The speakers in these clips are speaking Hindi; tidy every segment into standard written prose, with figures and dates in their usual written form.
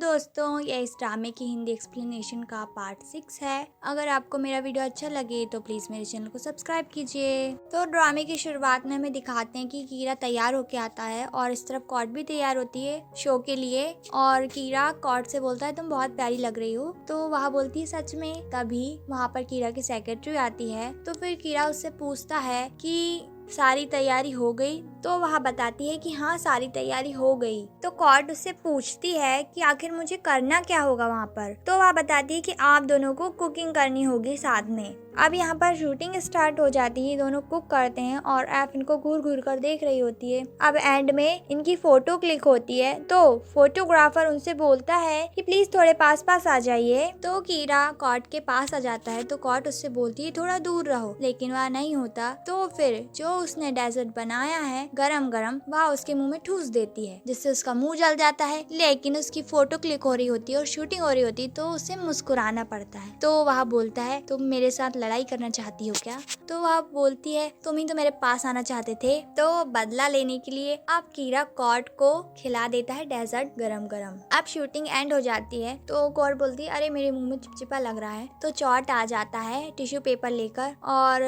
दोस्तों, ये इस ड्रामे की हिंदी एक्सप्लेनेशन का पार्ट 6 है। अगर आपको मेरा वीडियो अच्छा लगे तो प्लीज़ मेरे चैनल को सब्सक्राइब कीजिए। तो ड्रामे की शुरुआत में हमें दिखाते हैं कि कीरा तैयार होके आता है और इस तरफ कॉट भी तैयार होती है शो के लिए। और कीरा कॉट से बोलता है तुम बहुत प्यारी लग रही हो। तो वह बोलती है सच में। तभी वहाँ पर कीरा की सेक्रेटरी आती है। तो फिर कीरा उससे पूछता है कि सारी तैयारी हो गई। तो वह बताती है कि हाँ, सारी तैयारी हो गई। तो कॉट उससे पूछती है कि आखिर मुझे करना क्या होगा वहाँ पर। तो वह बताती है कि आप दोनों को कुकिंग करनी होगी साथ में। अब यहाँ पर शूटिंग स्टार्ट हो जाती है। दोनों कुक करते हैं और एफ इनको घूर घूर कर देख रही होती है। अब एंड में इनकी फोटो क्लिक होती है। तो फोटोग्राफर उनसे बोलता है कि प्लीज थोड़े पास पास आ जाइए। तो कीरा कॉट के पास आ जाता है। तो कॉट उससे बोलती है थोड़ा दूर रहो, लेकिन वह नहीं होता। तो फिर जो उसने डेजर्ट बनाया है गरम गरम, वह उसके मुंह में ठूस देती है, जिससे उसका मुंह जल जाता है। लेकिन उसकी फोटो क्लिक हो रही होती है और शूटिंग हो रही होती है, तो उसे मुस्कुराना पड़ता है। तो वह बोलता है तुम मेरे साथ लड़ाई करना चाहती हो क्या? तो वह बोलती है तुम ही तो मेरे पास आना चाहते थे। तो बदला लेने के लिए अब कीरा कॉट को खिला देता है डेजर्ट गरम गरम। अब शूटिंग एंड हो जाती है। तो कॉट बोलती है अरे मेरे मुंह में चिपचिपा लग रहा है। तो चॉट आ जाता है टिश्यू पेपर लेकर और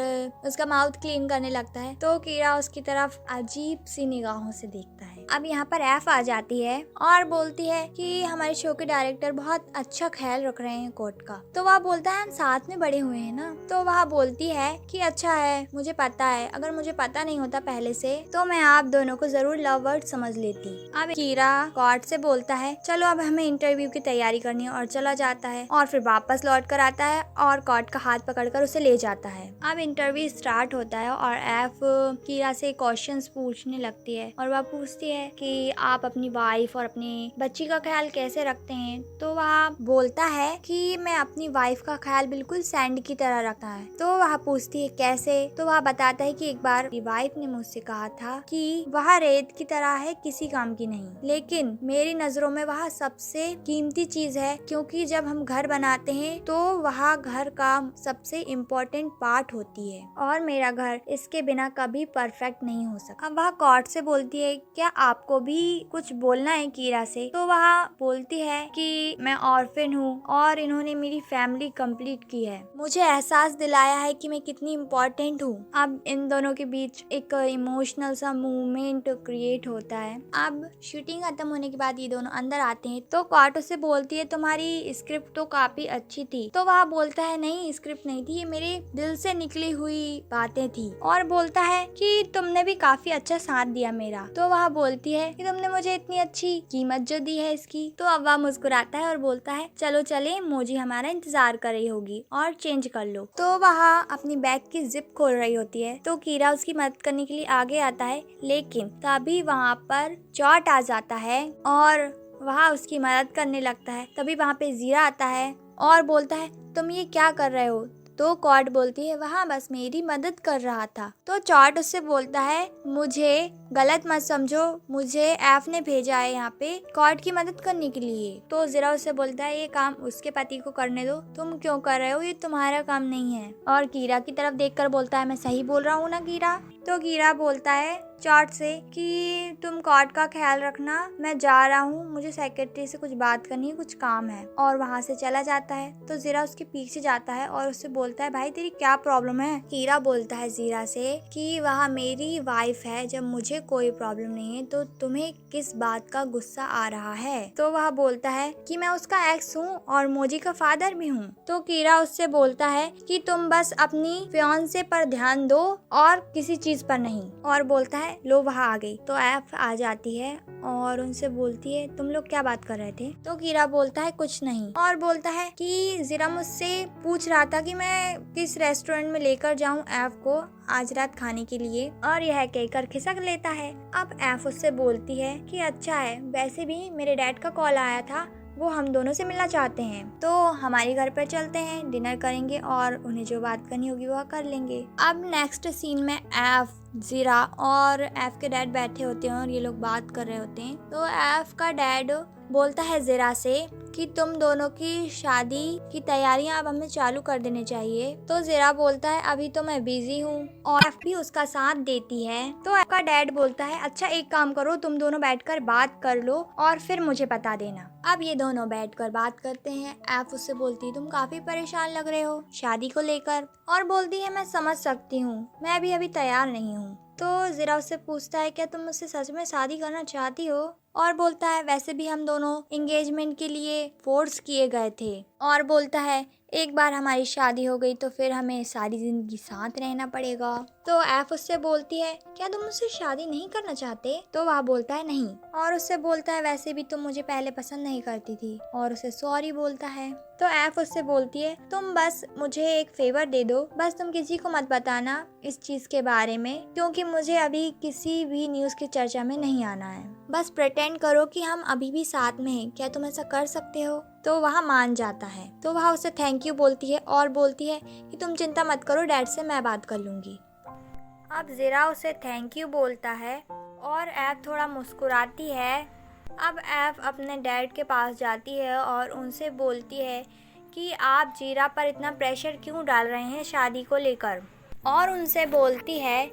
उसका माउथ क्लीन करने लगता है। तो कीरा उसकी तरफ अजीब सी निगाहों से देखता है। अब यहाँ पर एफ आ जाती है और बोलती है कि हमारे शो के डायरेक्टर बहुत अच्छा ख्याल रख रहे हैं कोट का। तो वह बोलता है हम साथ में बड़े हुए हैं ना। तो वह बोलती है कि अच्छा है, मुझे पता है, अगर मुझे पता नहीं होता पहले से तो मैं आप दोनों को जरूर लव वर्ड समझ लेती। अब कीरा कॉट से बोलता है चलो अब हमें इंटरव्यू की तैयारी करनी है, और चला जाता है और फिर वापस लौट कर आता है और कॉट का हाथ पकड़कर उसे ले जाता है। अब इंटरव्यू स्टार्ट होता है और एफ कीरा से क्वेश्चंस पूछने लगती है और वह पूछती है कि आप अपनी वाइफ और अपनी बच्ची का ख्याल कैसे रखते हैं। तो वह बोलता है कि मैं अपनी वाइफ का ख्याल बिल्कुल सैंड की तरह रखता है। तो वह पूछती है कैसे। तो वह बताता है कि एक बार मेरी वाइफ ने मुझसे कहा था कि वह रेत की तरह है, किसी काम की नहीं, लेकिन मेरी नजरों में वह सबसे कीमती चीज है, क्योंकि जब हम घर बनाते हैं तो वह घर का सबसे इम्पोर्टेंट पार्ट होती है और मेरा घर इसके बिना कभी परफेक्ट नहीं हो सकता। अब वह कॉट से बोलती है क्या आपको भी कुछ बोलना है कीरा से। तो वह बोलती है कि मैं ऑर्फन हूँ और इन्होंने मेरी फैमिली कंप्लीट की है, मुझे एहसास दिलाया है कि मैं कितनी इम्पोर्टेंट हूँ। अब इन दोनों के बीच एक इमोशनल सा मूवमेंट क्रिएट होता है। अब शूटिंग खत्म होने के बाद ये दोनों अंदर आते हैं। तो कॉट उससे बोलती है तुम्हारी स्क्रिप्ट तो काफी अच्छी थी। तो वह बोलता है नहीं, स्क्रिप्ट नहीं थी, ये मेरे दिल से निकली हुई बातें थी। और बोलता है कि तुमने भी काफी अच्छा साथ दिया मेरा। तो वह बोलती है कि तुमने मुझे इतनी अच्छी कीमत जो दी है इसकी। तो अब वह मुस्कुराता है और बोलता है चलो चले, मोजी हमारा इंतजार कर रही होगी और चेंज कर लो। तो वह अपनी बैग की जिप खोल रही होती है। तो कीरा उसकी मदद करने के लिए आगे आता है, लेकिन तभी वहाँ पर चॉट आ जाता है और वह उसकी मदद करने लगता है। तभी वहाँ पे जीरा आता है और बोलता है तुम ये क्या कर रहे हो। तो कॉट बोलती है वहाँ बस मेरी मदद कर रहा था। तो चॉट उससे बोलता है मुझे गलत मत समझो, मुझे एफ ने भेजा है यहाँ पे कॉट की मदद करने के लिए। तो जीरा उससे बोलता है ये काम उसके पति को करने दो, तुम क्यों कर रहे हो, ये तुम्हारा काम नहीं है। और कीरा की तरफ देखकर बोलता है मैं सही बोल रहा हूँ ना कीरा। तो कीरा बोलता है चॉट से कि तुम कॉट का ख्याल रखना, मैं जा रहा हूँ, मुझे सेक्रेटरी से कुछ बात करनी है, कुछ काम है। और वहाँ से चला जाता है। तो जीरा उसके पीछे जाता है और उससे बोलता है भाई तेरी क्या प्रॉब्लम है। कीरा बोलता है जीरा से कि वह मेरी वाइफ है, जब मुझे कोई प्रॉब्लम नहीं है तो तुम्हें किस बात का गुस्सा आ रहा है। तो वह बोलता है कि मैं उसका एक्स हूँ और मोजी का फादर भी हूँ। तो कीरा उससे बोलता है कि तुम बस अपनी फियांसे पर ध्यान दो और किसी चीज पर नहीं। और बोलता है लो वहाँ आ गई। तो एफ आ जाती है और उनसे बोलती है तुम लोग क्या बात कर रहे थे। तो कीरा बोलता है कुछ नहीं और बोलता है कि जीरा मुझसे पूछ रहा था कि मैं किस रेस्टोरेंट में लेकर जाऊं एफ को आज रात खाने के लिए, और यह कहकर खिसक लेता है। अब एफ उससे बोलती है कि अच्छा है, वैसे भी मेरे डैड का कॉल आया था, वो हम दोनों से मिलना चाहते हैं, तो हमारे घर पर चलते हैं, डिनर करेंगे और उन्हें जो बात करनी होगी वह कर लेंगे। अब नेक्स्ट सीन में एफ, जीरा और एफ के डैड बैठे होते हैं और ये लोग बात कर रहे होते हैं। तो एफ का डैड बोलता है जीरा से कि तुम दोनों की शादी की तैयारियां अब हमें चालू कर देनी चाहिए। तो ज़ीरा बोलता है अभी तो मैं बिजी हूँ और एफ भी उसका साथ देती है। तो एफ का डैड बोलता है अच्छा एक काम करो, तुम दोनों बैठकर बात कर लो और फिर मुझे बता देना। अब ये दोनों बैठकर बात करते हैं। एफ उससे बोलती है तुम काफी परेशान लग रहे हो शादी को लेकर, और बोलती है मैं समझ सकती हूँ, मैं भी अभी तैयार नहीं हूँ। तो ज़ीरा उससे पूछता है क्या तुम मुझसे सच में शादी करना चाहती हो, और बोलता है वैसे भी हम दोनों एंगेजमेंट के लिए फोर्स किए गए थे, और बोलता है एक बार हमारी शादी हो गई तो फिर हमें सारी जिंदगी साथ रहना पड़ेगा। तो एफ उससे बोलती है क्या तुम मुझसे शादी नहीं करना चाहते, तो वह बोलता है नहीं, और उससे बोलता है वैसे भी तुम मुझे पहले पसंद नहीं करती थी, और उसे सॉरी बोलता है। तो एफ उससे बोलती है तुम बस मुझे एक फेवर दे दो, बस तुम किसी को मत बताना इस चीज के बारे में, क्योंकि मुझे अभी किसी भी न्यूज की चर्चा में नहीं आना है। बस प्रिटेंड करो कि हम अभी भी साथ में हैं, क्या तुम ऐसा कर सकते हो। तो वह मान जाता है। तो वह उसे थैंक यू बोलती है और बोलती है कि तुम चिंता मत करो, डैड से मैं बात कर लूंगी। अब ज़ीरा उसे थैंक यू बोलता है और एफ थोड़ा मुस्कुराती है। अब एफ अपने डैड के पास जाती है और उनसे बोलती है कि आप ज़ीरा पर इतना प्रेशर क्यों डाल रहे हैं शादी को लेकर, और उनसे बोलती है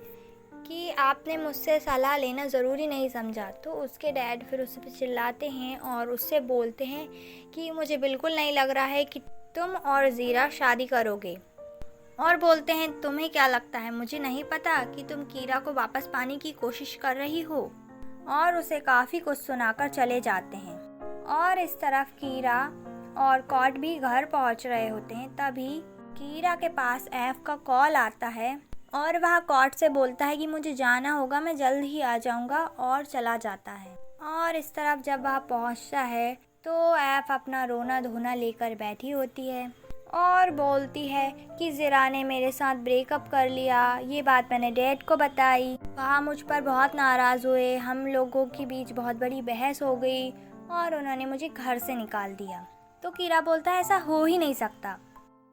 कि आपने मुझसे सलाह लेना ज़रूरी नहीं समझा। तो उसके डैड फिर उस पर चिल्लाते हैं और उससे बोलते हैं कि मुझे बिल्कुल नहीं लग रहा है कि तुम और ज़ीरा शादी करोगे, और बोलते हैं तुम्हें क्या लगता है, मुझे नहीं पता कि तुम कीरा को वापस पाने की कोशिश कर रही हो, और उसे काफ़ी कुछ सुनाकर चले जाते हैं। और इस तरफ कीरा और कॉट भी घर पहुंच रहे होते हैं। तभी कीरा के पास एफ का कॉल आता है और वह कॉट से बोलता है कि मुझे जाना होगा, मैं जल्द ही आ जाऊंगा, और चला जाता है। और इस तरफ जब वह पहुंचता है तो एफ अपना रोना धोना लेकर बैठी होती है और बोलती है कि ज़ीरा ने मेरे साथ ब्रेकअप कर लिया, ये बात मैंने डैड को बताई, वह मुझ पर बहुत नाराज़ हुए, हम लोगों के बीच बहुत बड़ी बहस हो गई और उन्होंने मुझे घर से निकाल दिया। तो कीरा बोलता है ऐसा हो ही नहीं सकता,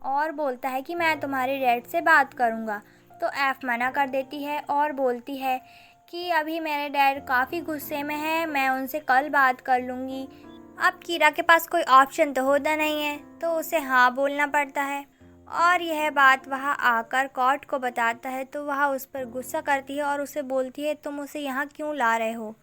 और बोलता है कि मैं तुम्हारे डैड से बात करूँगा। तो एफ मना कर देती है और बोलती है कि अभी मेरे डैड काफ़ी गुस्से में है, मैं उनसे कल बात कर लूँगी। अब कीरा के पास कोई ऑप्शन तो होता नहीं है, तो उसे हाँ बोलना पड़ता है, और यह बात वह आकर कॉट को बताता है। तो वह उस पर गुस्सा करती है और उसे बोलती है तुम उसे यहाँ क्यों ला रहे हो।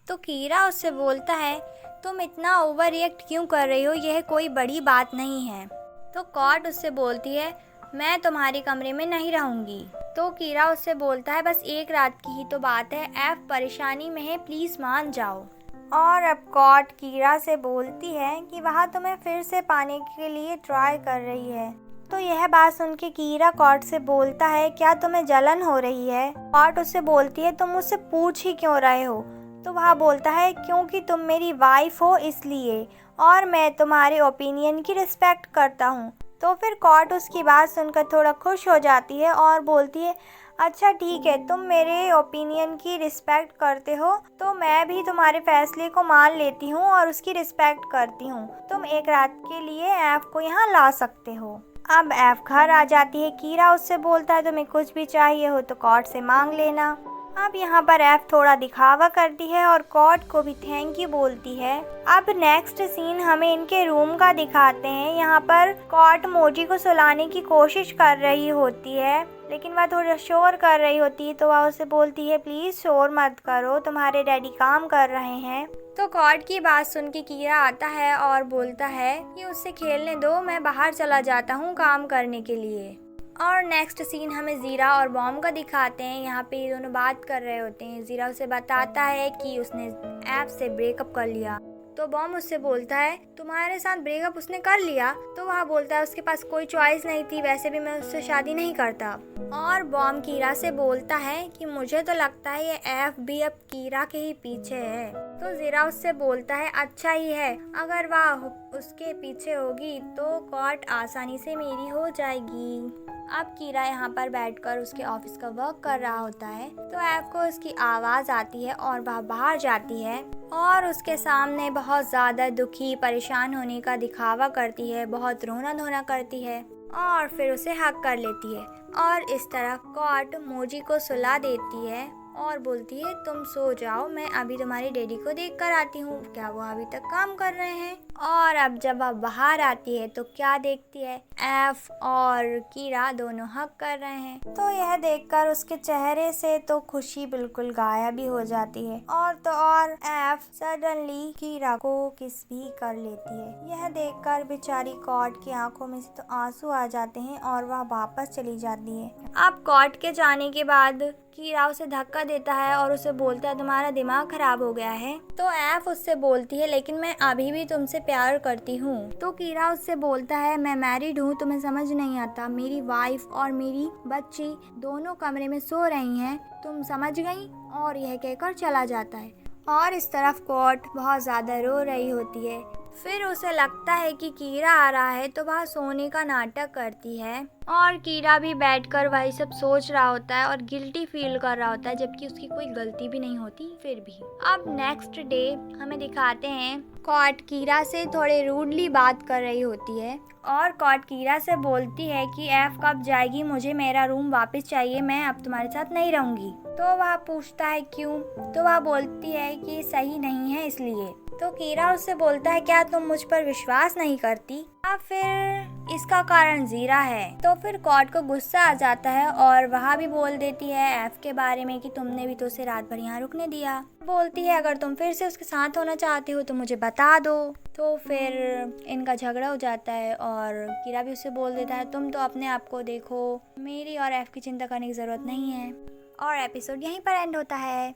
तो कीरा उससे बोलता है तुम इतना ओवर रिएक्ट क्यों कर रही हो, यह कोई बड़ी बात नहीं है। तो कॉट उससे बोलती है मैं तुम्हारे कमरे में नहीं रहूँगी। तो कीरा उससे बोलता है बस एक रात की ही तो बात है, एफ परेशानी में है, प्लीज़ मान जाओ। और अब कॉट कीरा से बोलती है कि वह तुम्हें फिर से पाने के लिए ट्राई कर रही है। तो यह बात सुन के कीरा कॉट से बोलता है क्या तुम्हें जलन हो रही है। कॉट उससे बोलती है तुम मुझसे पूछ ही क्यों रहे हो। तो वह बोलता है क्योंकि तुम मेरी वाइफ हो इसलिए, और मैं तुम्हारे ओपिनियन की रिस्पेक्ट करता हूँ। तो फिर कॉट उसकी बात सुनकर थोड़ा खुश हो जाती है और बोलती है अच्छा ठीक है, तुम मेरे ओपिनियन की रिस्पेक्ट करते हो तो मैं भी तुम्हारे फैसले को मान लेती हूँ और उसकी रिस्पेक्ट करती हूँ। तुम एक रात के लिए एफ को यहाँ ला सकते हो। अब एफ घर आ जाती है। कीरा उससे बोलता है तुम्हें कुछ भी चाहिए हो तो कॉट से मांग लेना। अब यहाँ पर एफ थोड़ा दिखावा करती है और कॉट को भी थैंक यू बोलती है। अब नेक्स्ट सीन हमें इनके रूम का दिखाते हैं। यहाँ पर कॉट मोजी को सुलाने की कोशिश कर रही होती है, लेकिन वह थोड़ा शोर कर रही होती है। तो वह उसे बोलती है प्लीज़ शोर मत करो, तुम्हारे डैडी काम कर रहे हैं। तो कॉट की बात सुन के कीरा आता है और बोलता है कि उससे खेलने दो, मैं बाहर चला जाता हूँ काम करने के लिए। और नेक्स्ट सीन हमें ज़ीरा और बॉम का दिखाते हैं। यहाँ पे ये दोनों बात कर रहे होते हैं। ज़ीरा उसे बताता है कि उसने ऐप से ब्रेकअप कर लिया। तो बॉम उससे बोलता है तुम्हारे साथ ब्रेकअप उसने कर लिया। तो वह बोलता है उसके पास कोई चॉइस नहीं थी, वैसे भी मैं उससे शादी नहीं करता। और बॉम कीरा से बोलता है कि मुझे तो लगता है ये एफ भी अब कीरा के ही पीछे है। तो ज़ीरा उससे बोलता है अच्छा ही है, अगर वह उसके पीछे होगी तो कॉट आसानी से मेरी हो जाएगी। अब कीरा यहाँ पर बैठकर उसके ऑफिस का वर्क कर रहा होता है। तो एफ को उसकी आवाज़ आती है और वह बाहर जाती है और उसके सामने बहुत ज़्यादा दुखी परेशान होने का दिखावा करती है, बहुत रोना धोना करती है और फिर उसे हक कर लेती है। और इस तरह कॉट मोजी को सुला देती है और बोलती है तुम सो जाओ, मैं अभी तुम्हारी डैडी को देख कर आती हूँ, क्या वो अभी तक काम कर रहे हैं। और अब जब वह बाहर आती है तो क्या देखती है, एफ और कीरा दोनों हग कर रहे हैं। तो यह देखकर उसके चेहरे से तो खुशी बिल्कुल गायब ही हो जाती है। और तो और एफ सडनली कीरा को किस भी कर लेती है। यह देखकर बेचारी कॉट की आंखों में से तो आंसू आ जाते हैं और वह वापस चली जाती है। अब कॉट के जाने के बाद कीरा उसे धक्का देता है और उसे बोलता है तुम्हारा दिमाग खराब हो गया है। तो एफ उससे बोलती है लेकिन मैं अभी भी तुमसे प्यार करती हूँ। तो कीरा उससे बोलता है मैं मैरिड हूँ, तुम्हें समझ नहीं आता, मेरी वाइफ और मेरी बच्ची दोनों कमरे में सो रही हैं, तुम समझ गई। और यह कहकर चला जाता है। और इस तरफ कॉट बहुत ज़्यादा रो रही होती है। फिर उसे लगता है कि कीरा आ रहा है तो वह सोने का नाटक करती है और कीरा भी बैठकर वही सब सोच रहा होता है और गिल्टी फील कर रहा होता है, जबकि उसकी कोई गलती भी नहीं होती फिर भी। अब नेक्स्ट डे हमें दिखाते हैं कॉट कीरा से थोड़े रूडली बात कर रही होती है और कॉट कीरा से बोलती है कि एफ कब जाएगी, मुझे मेरा रूम वापस चाहिए, मैं अब तुम्हारे साथ नहीं रहूंगी। तो वह पूछता है क्यों, तो वह बोलती है कि सही नहीं है इसलिए। तो कीरा उससे बोलता है क्या तुम मुझ पर विश्वास नहीं करती या फिर इसका कारण जीरा है। तो फिर कॉट को गुस्सा आ जाता है और वह भी बोल देती है एफ के बारे में कि तुमने भी तो उसे रात भर यहाँ रुकने दिया। बोलती है अगर तुम फिर से उसके साथ होना चाहती हो तो मुझे बता दो। तो फिर इनका झगड़ा हो जाता है और कीरा भी उससे बोल देता है तुम तो अपने आप को देखो, मेरी और एफ की चिंता करने की जरूरत नहीं है। और एपिसोड यहीं पर एंड होता है।